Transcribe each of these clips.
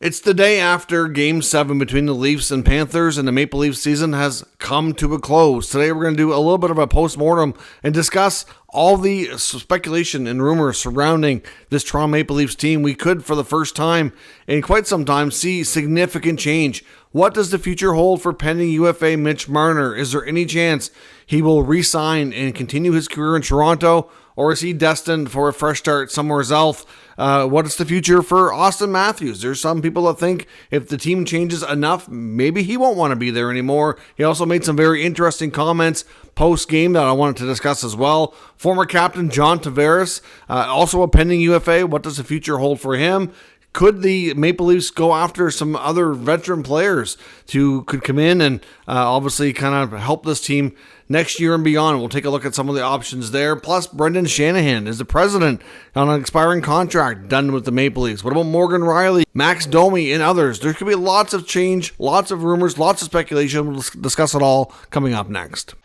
It's the day after Game 7 between the Leafs and Panthers, and the Maple Leafs season has come to a close. Today we're going to do a little bit of a postmortem and discuss all the speculation and rumors surrounding this Toronto Maple Leafs team. We could, for the first time in quite some time, see significant change. What does the future hold for pending UFA Mitch Marner? Is there any chance he will re-sign and continue his career in Toronto? Or is he destined for a fresh start somewhere else? What is the future for Austin Matthews? There's some people that think if the team changes enough, maybe he won't want to be there anymore. He also made some very interesting comments post-game that I wanted to discuss as well. Former captain John Tavares, also a pending UFA. What does the future hold for him? Could the Maple Leafs go after some other veteran players who could come in and obviously kind of help this team next year and beyond? We'll take a look at some of the options there. Plus, Brendan Shanahan is the president on an expiring contract done with the Maple Leafs. What about Morgan Rielly, Max Domi, and others? There could be lots of change, lots of rumors, lots of speculation. We'll discuss it all coming up next.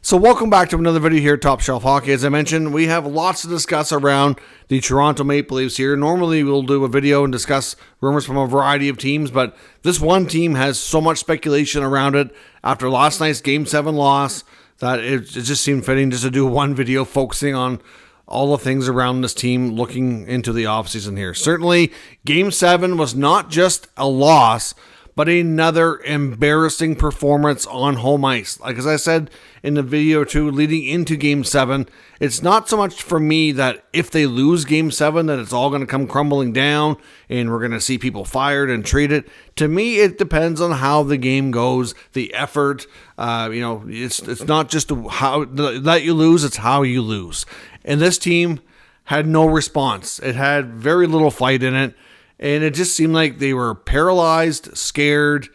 So welcome back to another video here at Top Shelf Hockey. As I mentioned, we have lots to discuss around the Toronto Maple Leafs here. Normally we'll do a video and discuss rumors from a variety of teams, but this one team has so much speculation around it after last night's Game 7 loss that it just seemed fitting just to do one video focusing on all the things around this team looking into the offseason here. Certainly, Game 7 was not just a loss, but another embarrassing performance on home ice. Like as I said in the video too, leading into Game 7, it's not so much for me that if they lose Game 7 that it's all going to come crumbling down and we're going to see people fired and traded. To me, it depends on how the game goes, the effort. It's not just how that you lose, it's how you lose. And this team had no response. It had very little fight in it. And it just seemed like they were paralyzed, scared,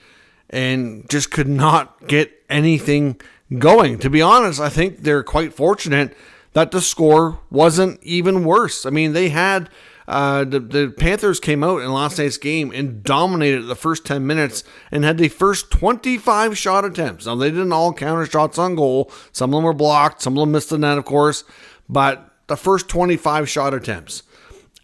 and just could not get anything going. To be honest, I think they're quite fortunate that the score wasn't even worse. I mean, they had the Panthers came out in last night's game and dominated the first 10 minutes and had the first 25 shot attempts. Now, they didn't all counter shots on goal. Some of them were blocked. Some of them missed the net, of course. But the first 25 shot attempts.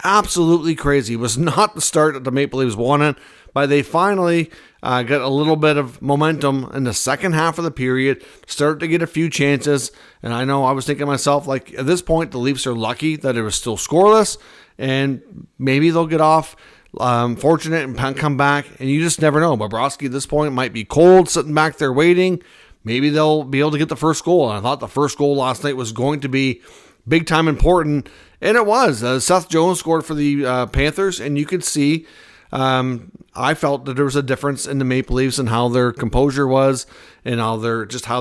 Absolutely crazy. It was not the start that the Maple Leafs wanted, but they finally got a little bit of momentum in the second half of the period, started to get a few chances, and I know I was thinking to myself, like, at this point, the Leafs are lucky that it was still scoreless, and maybe they'll get off fortunate and come back, and you just never know. Bobrovsky at this point might be cold, sitting back there waiting. Maybe they'll be able to get the first goal, and I thought the first goal last night was going to be big time important, and it was. Seth Jones scored for the Panthers, and you could see, I felt that there was a difference in the Maple Leafs and how their composure was and how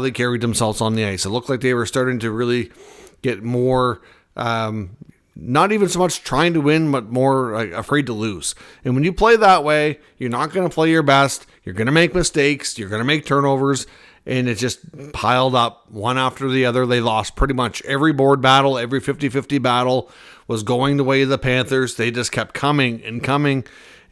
they carried themselves on the ice. It looked like they were starting to really get more, not even so much trying to win, but more afraid to lose. And when you play that way, you're not going to play your best. You're going to make mistakes. You're going to make turnovers. And it just piled up one after the other. They lost pretty much every board battle, every 50-50 battle was going the way of the Panthers. They just kept coming and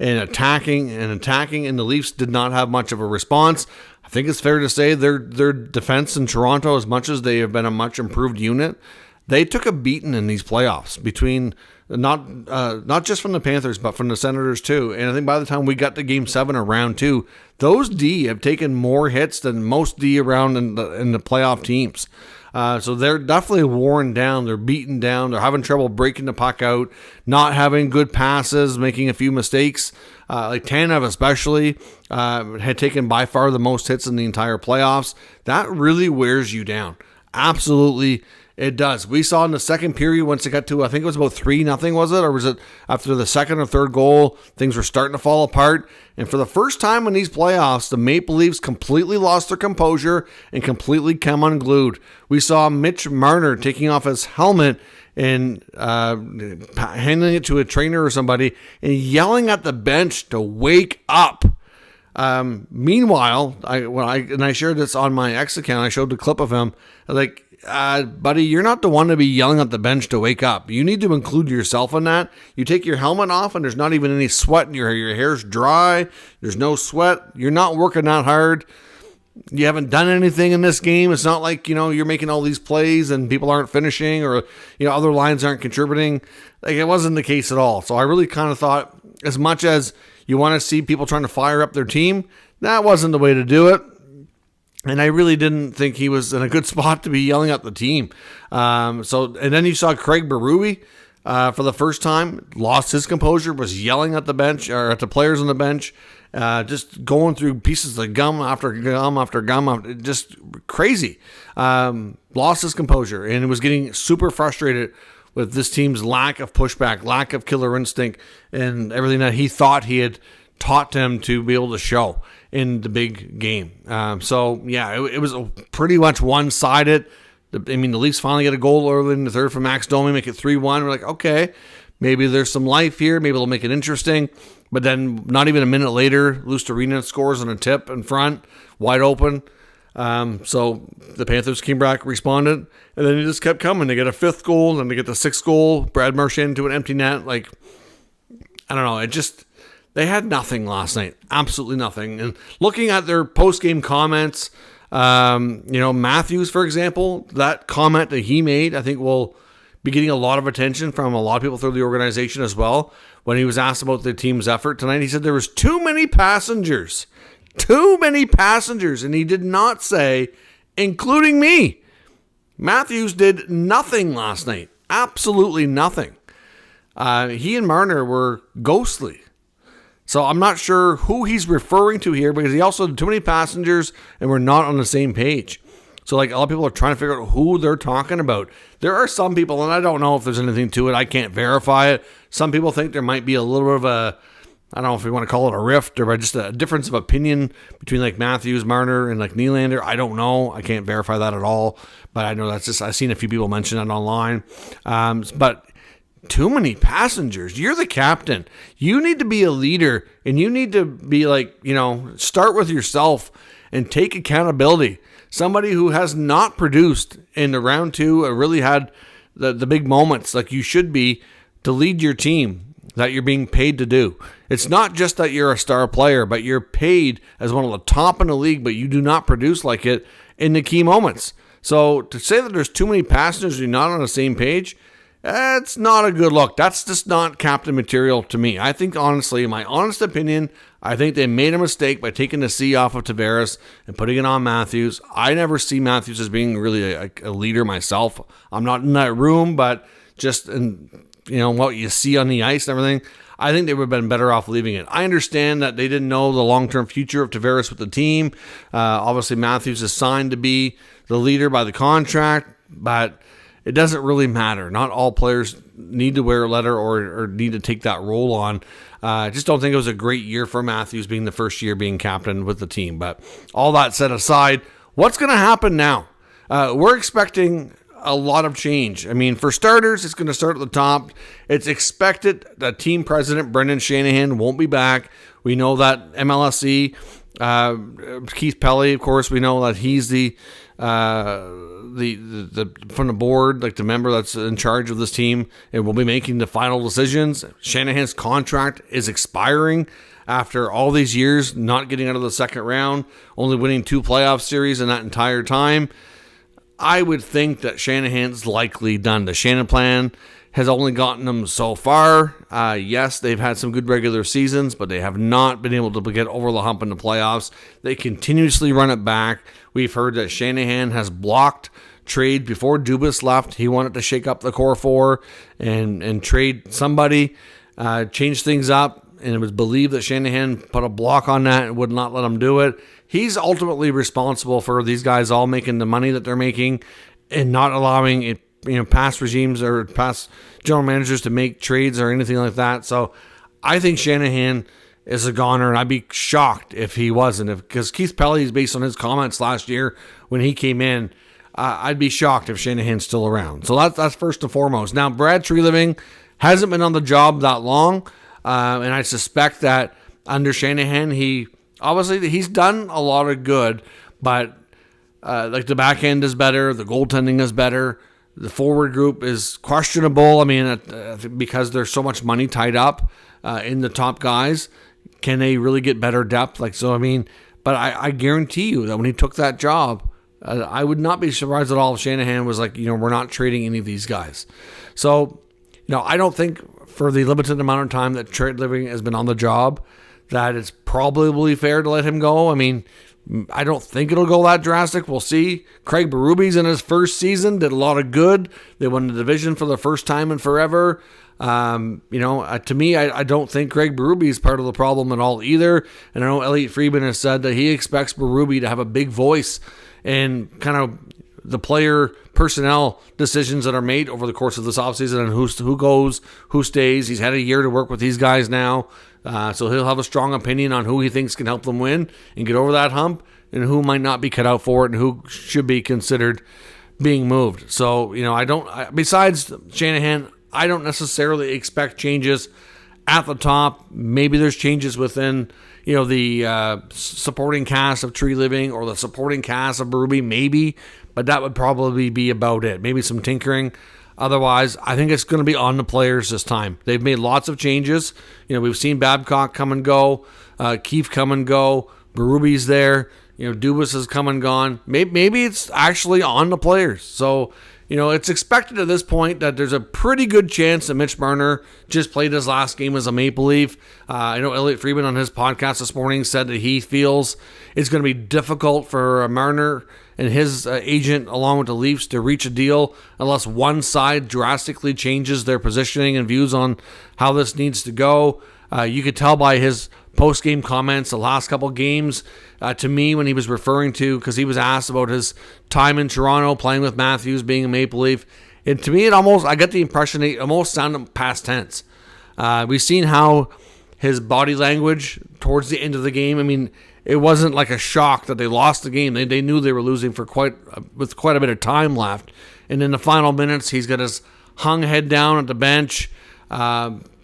attacking, and the Leafs did not have much of a response. I think it's fair to say their defense in Toronto, as much as they have been a much improved unit, they took a beating in these playoffs between not just from the Panthers, but from the Senators too. And I think by the time we got to Game 7 or Round 2, those D have taken more hits than most D around in the playoff teams. So they're definitely worn down. They're beaten down. They're having trouble breaking the puck out, not having good passes, making a few mistakes. Like Tanev especially had taken by far the most hits in the entire playoffs. That really wears you down. Absolutely. It does. We saw in the second period, once it got to, I think it was about 3-0, was it? Or was it after the second or third goal, things were starting to fall apart. And for the first time in these playoffs, the Maple Leafs completely lost their composure and completely came unglued. We saw Mitch Marner taking off his helmet and handing it to a trainer or somebody and yelling at the bench to wake up. Meanwhile, I shared this on my X account. I showed the clip of him. Like, buddy, you're not the one to be yelling at the bench to wake up. You need to include yourself in that. You take your helmet off and there's not even any sweat in your hair. Your hair's dry. There's no sweat. You're not working that hard. you haven't done anything in this game. It's not like, you're making all these plays and people aren't finishing or, other lines aren't contributing. Like, it wasn't the case at all. So I really kind of thought, as much as you want to see people trying to fire up their team, that wasn't the way to do it. And I really didn't think he was in a good spot to be yelling at the team. And then you saw Craig Berube for the first time, lost his composure, was yelling at the bench or at the players on the bench, just going through pieces of gum after gum after gum, just crazy. Lost his composure and was getting super frustrated with this team's lack of pushback, lack of killer instinct, and everything that he thought he had taught them to be able to show in the big game. It was pretty much one-sided. The Leafs finally get a goal early in the third from Max Domi, make it 3-1. We're like, okay, maybe there's some life here. Maybe they'll make it interesting. But then not even a minute later, Luostarina scores on a tip in front, wide open. So the Panthers came back, responded, and then it just kept coming. They get a fifth goal, and then they get the sixth goal. Brad Marchand into an empty net. Like, I don't know. They had nothing last night. Absolutely nothing. And looking at their post-game comments, Matthews, for example, that comment that he made, I think will be getting a lot of attention from a lot of people through the organization as well. When he was asked about the team's effort tonight, he said there was too many passengers. Too many passengers. And he did not say, including me. Matthews did nothing last night. Absolutely nothing. He and Marner were ghostly. So I'm not sure who he's referring to here, because he also had too many passengers and we're not on the same page. So like a lot of people are trying to figure out who they're talking about. There are some people, and I don't know if there's anything to it. I can't verify it. Some people think there might be a little bit of a, I don't know if we want to call it a rift or just a difference of opinion between like Matthews, Marner, and like Nylander. I don't know. I can't verify that at all. But I know that's just, I've seen a few people mention it online. But too many passengers. You're the captain. You need to be a leader, and you need to be like, start with yourself and take accountability. Somebody who has not produced in the round two or really had the big moments like you should be to lead your team that you're being paid to do. It's not just that you're a star player, but you're paid as one of the top in the league, but you do not produce like it in the key moments. So to say that there's too many passengers and you're not on the same page, that's not a good look. That's just not captain material to me. I think, honestly, in my honest opinion, I think they made a mistake by taking the C off of Tavares and putting it on Matthews. I never see Matthews as being really a leader myself. I'm not in that room, but just in what you see on the ice and everything, I think they would have been better off leaving it. I understand that they didn't know the long-term future of Tavares with the team. Obviously, Matthews is signed to be the leader by the contract, but it doesn't really matter. Not all players need to wear a letter or need to take that role on. I just don't think it was a great year for Matthews being the first year being captain with the team. But all that set aside, what's going to happen now? We're expecting a lot of change. I mean, for starters, it's going to start at the top. It's expected that team president Brendan Shanahan won't be back. We know that MLSE, Keith Pelly, of course, we know that he's the from the board, like the member that's in charge of this team, and will be making the final decisions. Shanahan's contract is expiring after all these years, not getting out of the second round, only winning 2 playoff series in that entire time. I would think that Shanahan's likely done. The Shannon plan has only gotten them so far. Yes, they've had some good regular seasons, but they have not been able to get over the hump in the playoffs. They continuously run it back. We've heard that Shanahan has blocked trade before Dubas left. He wanted to shake up the core four and trade somebody, change things up, and it was believed that Shanahan put a block on that and would not let him do it. He's ultimately responsible for these guys all making the money that they're making and not allowing it, past regimes or past general managers to make trades or anything like that. So I think Shanahan is a goner, and I'd be shocked if he wasn't. Because Keith Pelly, based on his comments last year when he came in, I'd be shocked if Shanahan's still around. So that's first and foremost. Now, Brad Treliving hasn't been on the job that long, and I suspect that under Shanahan, he's done a lot of good, but like the back end is better, the goaltending is better. The forward group is questionable. I mean, because there's so much money tied up in the top guys, can they really get better depth? But I guarantee you that when he took that job, I would not be surprised at all if Shanahan was like, we're not trading any of these guys. So, I don't think for the limited amount of time that Trade Living has been on the job, that it's probably fair to let him go. I mean, I don't think it'll go that drastic. We'll see. Craig Berube's in his first season did a lot of good. They won the division for the first time in forever. To me, I don't think Craig Berube is part of the problem at all either. And I know Elliotte Friedman has said that he expects Berube to have a big voice in kind of the player personnel decisions that are made over the course of this offseason and who goes, who stays. He's had a year to work with these guys now. So he'll have a strong opinion on who he thinks can help them win and get over that hump and who might not be cut out for it and who should be considered being moved. So, besides Shanahan, I don't necessarily expect changes at the top. Maybe there's changes within, the supporting cast of Tree Living or the supporting cast of Berube, maybe, but that would probably be about it. Maybe some tinkering. Otherwise, I think it's going to be on the players this time. They've made lots of changes. We've seen Babcock come and go, Keefe come and go, Berube's there, Dubas has come and gone. Maybe it's actually on the players. So, it's expected at this point that there's a pretty good chance that Mitch Marner just played his last game as a Maple Leaf. I know Elliotte Friedman on his podcast this morning said that he feels it's going to be difficult for Marner and his agent, along with the Leafs, to reach a deal unless one side drastically changes their positioning and views on how this needs to go. You could tell by his post-game comments the last couple games to me when he was referring to, because he was asked about his time in Toronto playing with Matthews, being a Maple Leaf. And to me, I get the impression it almost sounded past tense. We've seen how his body language towards the end of the game, I mean, it wasn't like a shock that they lost the game. They knew they were losing with quite a bit of time left. And in the final minutes, he's got his hung head down at the bench,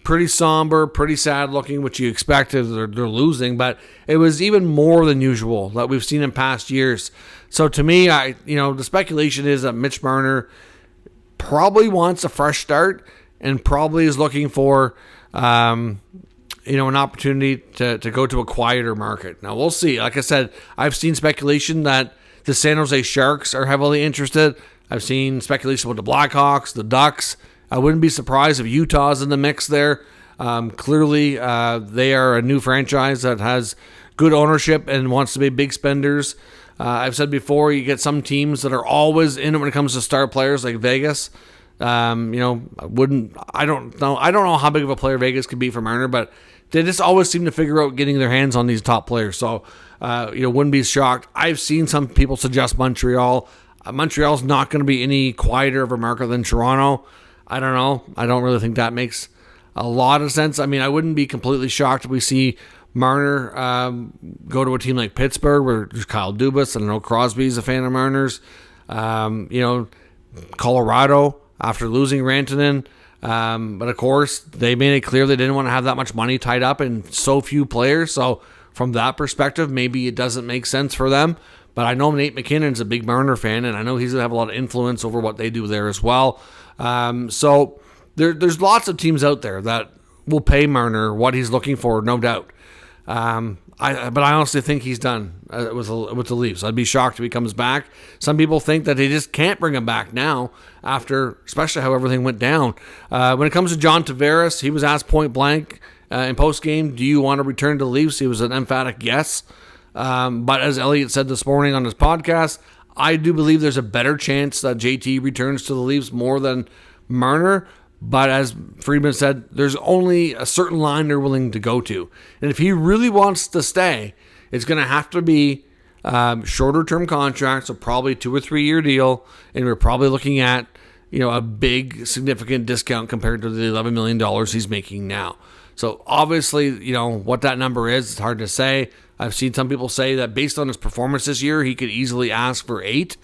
pretty somber, pretty sad looking, which you expected. They're losing, but it was even more than usual that we've seen in past years. So to me, the speculation is that Mitch Marner probably wants a fresh start and probably is looking for an opportunity to go to a quieter market. Now, we'll see. Like I said, I've seen speculation that the San Jose Sharks are heavily interested. I've seen speculation about the Blackhawks, the Ducks. I wouldn't be surprised if Utah's in the mix there. Clearly, they are a new franchise that has good ownership and wants to be big spenders. I've said before, you get some teams that are always in it when it comes to star players, like Vegas. I don't know how big of a player Vegas could be for Marner, but they just always seem to figure out getting their hands on these top players. So, wouldn't be shocked. I've seen some people suggest Montreal. Montreal's not going to be any quieter of a market than Toronto. I don't know. I don't really think that makes a lot of sense. I mean, I wouldn't be completely shocked if we see Marner go to a team like Pittsburgh where there's Kyle Dubas. I know Crosby's a fan of Marner's. Colorado after losing Rantanen. But of course, they made it clear they didn't want to have that much money tied up in so few players. So from that perspective, maybe it doesn't make sense for them. But I know Nate McKinnon's a big Marner fan, and I know he's going to have a lot of influence over what they do there as well. So there's lots of teams out there that will pay Marner what he's looking for, no doubt. But I honestly think he's done with the Leafs. I'd be shocked if he comes back. Some people think that they just can't bring him back now after, especially how everything went down. When it comes to John Tavares, he was asked point blank in post-game, do you want to return to the Leafs? He was an emphatic yes. But as Elliotte said this morning on his podcast, I do believe there's a better chance that JT returns to the Leafs more than Marner. But as Friedman said, there's only a certain line they're willing to go to. And if he really wants to stay, it's going to have to be shorter-term contracts, so probably 2 or 3 year deal. And we're probably looking at a big, significant discount compared to the $11 million he's making now. So obviously, what that number is, it's hard to say. I've seen some people say that based on his performance this year, he could easily ask for 8.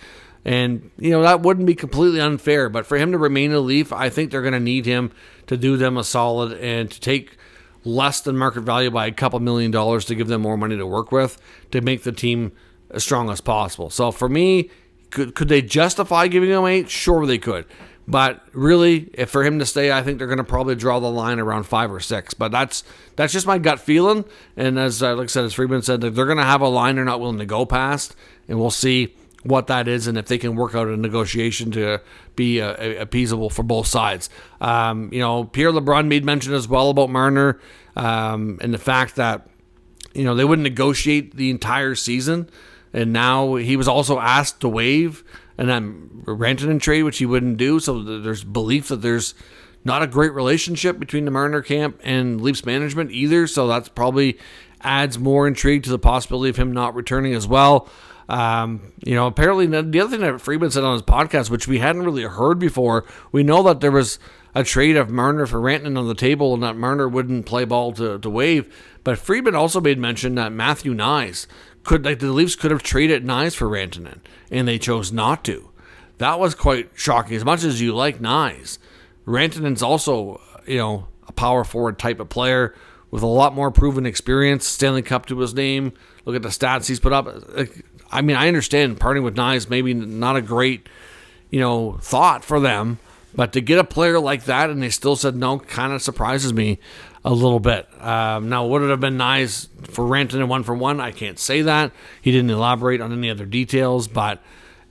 And, that wouldn't be completely unfair. But for him to remain a Leaf, I think they're going to need him to do them a solid and to take less than market value by a couple $1 million to give them more money to work with to make the team as strong as possible. So for me, could they justify giving him 8? Sure they could. But really, if for him to stay, I think they're going to probably draw the line around 5 or 6. But that's just my gut feeling. And as like I said, as Friedman said, they're going to have a line they're not willing to go past, and we'll see what that is and if they can work out a negotiation to be appeasable for both sides. Pierre LeBrun made mention as well about Marner and the fact that they wouldn't negotiate the entire season, and now he was also asked to waive and then Rantanen trade, which he wouldn't do. So there's belief that there's not a great relationship between the Marner camp and Leafs management either. So that's probably adds more intrigue to the possibility of him not returning as well. Apparently the other thing that Friedman said on his podcast, which we hadn't really heard before, we know that there was a trade of Marner for Rantanen on the table and that Marner wouldn't play ball to waive. But Friedman also made mention that Matthew Knies the Leafs could have traded Knies for Rantanen, and they chose not to. That was quite shocking. As much as you like Knies, Rantanen's also, a power forward type of player with a lot more proven experience, Stanley Cup to his name. Look at the stats he's put up. I understand parting with Knies maybe not a great, thought for them, but to get a player like that and they still said no kind of surprises me a little bit. Now, would it have been Knies for Rantanen 1-for-1? I can't say that. He didn't elaborate on any other details, but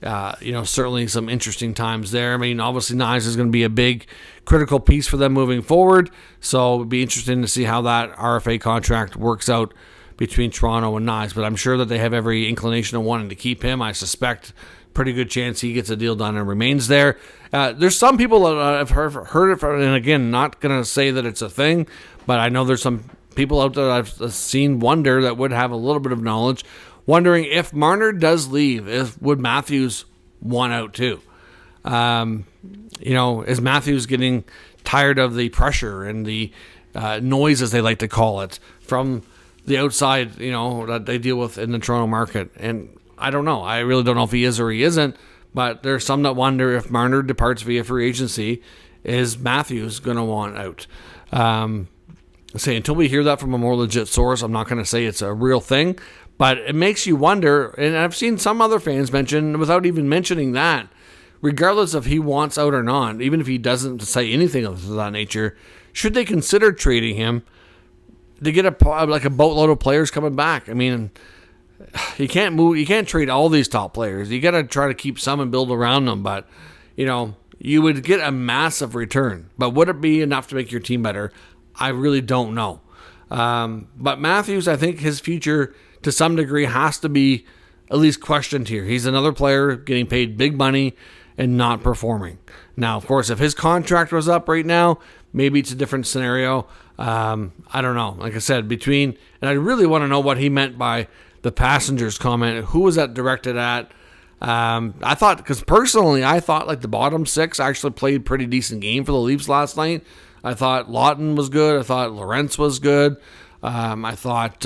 certainly some interesting times there. Obviously Knies is going to be a big critical piece for them moving forward, so it would be interesting to see how that RFA contract works out between Toronto and Knies, but I'm sure that they have every inclination of wanting to keep him. I suspect pretty good chance he gets a deal done and remains there. There's some people that I've heard it from, and again, not going to say that it's a thing, but I know there's some people out there that I've seen wonder that would have a little bit of knowledge, wondering if Marner does leave, would Matthews want out too? Is Matthews getting tired of the pressure and the noise, as they like to call it, from the outside, that they deal with in the Toronto market? And I don't know. I really don't know if he is or he isn't, but there's some that wonder if Marner departs via free agency, is Matthews going to want out? Until we hear that from a more legit source, I'm not going to say it's a real thing, but it makes you wonder, and I've seen some other fans mention, without even mentioning that, regardless if he wants out or not, even if he doesn't say anything of that nature, should they consider trading him to get a boatload of players coming back? You can't trade all these top players. You got to try to keep some and build around them, but you would get a massive return. But would it be enough to make your team better? I really don't know. But Matthews, I think his future to some degree has to be at least questioned here. He's another player getting paid big money and not performing. Now, of course, if his contract was up right now, maybe it's a different scenario. I don't know. Like I said, and I really want to know what he meant by the Passengers comment. Who was that directed at? I thought, because personally, I thought like the bottom 6 actually played pretty decent game for the Leafs last night. I thought Lawton was good. I thought Lorentz was good. I thought,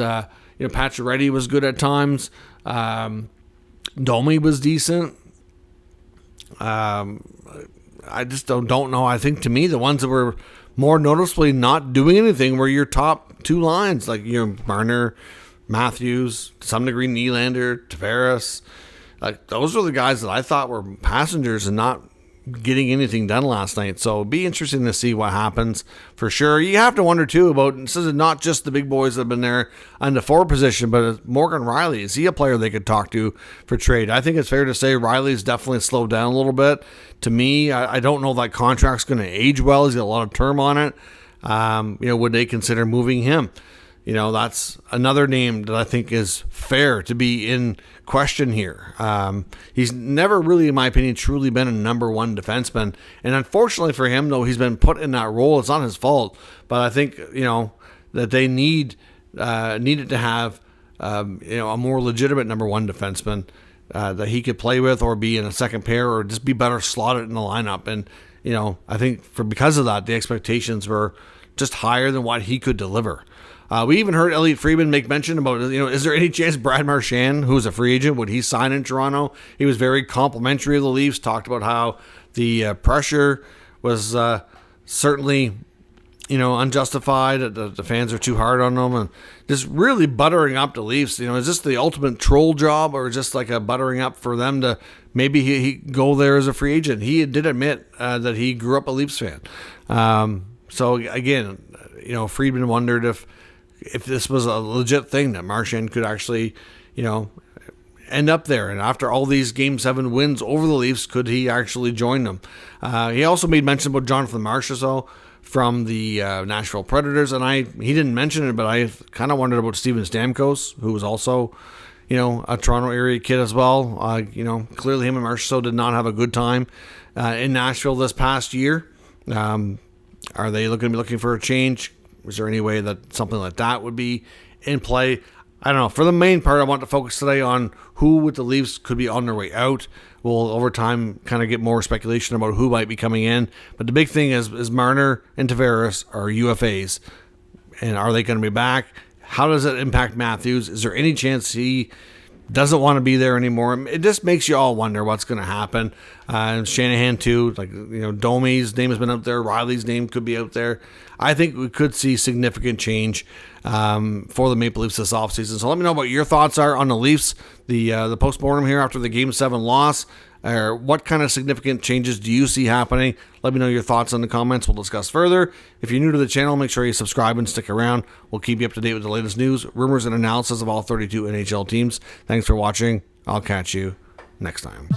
Pacioretty was good at times. Domi was decent. I just don't know. I think to me, the ones that were more noticeably not doing anything were your top 2 lines, like Marner, Matthews, to some degree Nylander, Tavares. Like those were the guys that I thought were passengers and not getting anything done last night. So it'd be interesting to see what happens for sure. You have to wonder too about, this is not just the big boys that have been there on the forward position, but Morgan Rielly, is he a player they could talk to for trade? I think it's fair to say Riley's definitely slowed down a little bit. To me, I don't know if that contract's going to age well. He's got a lot of term on it. Would they consider moving him? That's another name that I think is fair to be in question here. He's never really, in my opinion, truly been a number 1 defenseman. And unfortunately for him, though, he's been put in that role. It's not his fault. But I think, that they needed to have, a more legitimate number 1 defenseman that he could play with or be in a second pair or just be better slotted in the lineup. And, I think because of that, the expectations were just higher than what he could deliver. We even heard Elliotte Friedman make mention about, is there any chance Brad Marchand, who's a free agent, would he sign in Toronto? He was very complimentary of the Leafs, talked about how the pressure was certainly, unjustified. The fans are too hard on them, and just really buttering up the Leafs. Is this the ultimate troll job, or just like a buttering up for them to maybe he go there as a free agent? He did admit that he grew up a Leafs fan. So again, Friedman wondered if this was a legit thing that Marchand could actually, end up there. And after all these Game 7 wins over the Leafs, could he actually join them? He also made mention about Jonathan Marchessault from the Nashville Predators, and he didn't mention it, but I kind of wondered about Steven Stamkos, who was also, a Toronto area kid as well. Clearly him and Marchessault did not have a good time in Nashville this past year. Are they looking for a change? Is there any way that something like that would be in play? I don't know. For the main part, I want to focus today on who with the Leafs could be on their way out. We'll, over time, kind of get more speculation about who might be coming in. But the big thing is Marner and Tavares are UFAs. And are they going to be back? How does it impact Matthews? Is there any chance he doesn't want to be there anymore? It just makes you all wonder what's going to happen. And Shanahan, too. Domi's name has been out there. Rielly's name could be out there. I think we could see significant change for the Maple Leafs this offseason. So let me know what your thoughts are on the Leafs, the postmortem here after the Game 7 loss. Or what kind of significant changes do you see happening? Let me know your thoughts in the comments. We'll discuss further. If you're new to the channel, make sure you subscribe and stick around. We'll keep you up to date with the latest news, rumors, and analysis of all 32 NHL teams. Thanks for watching. I'll catch you next time.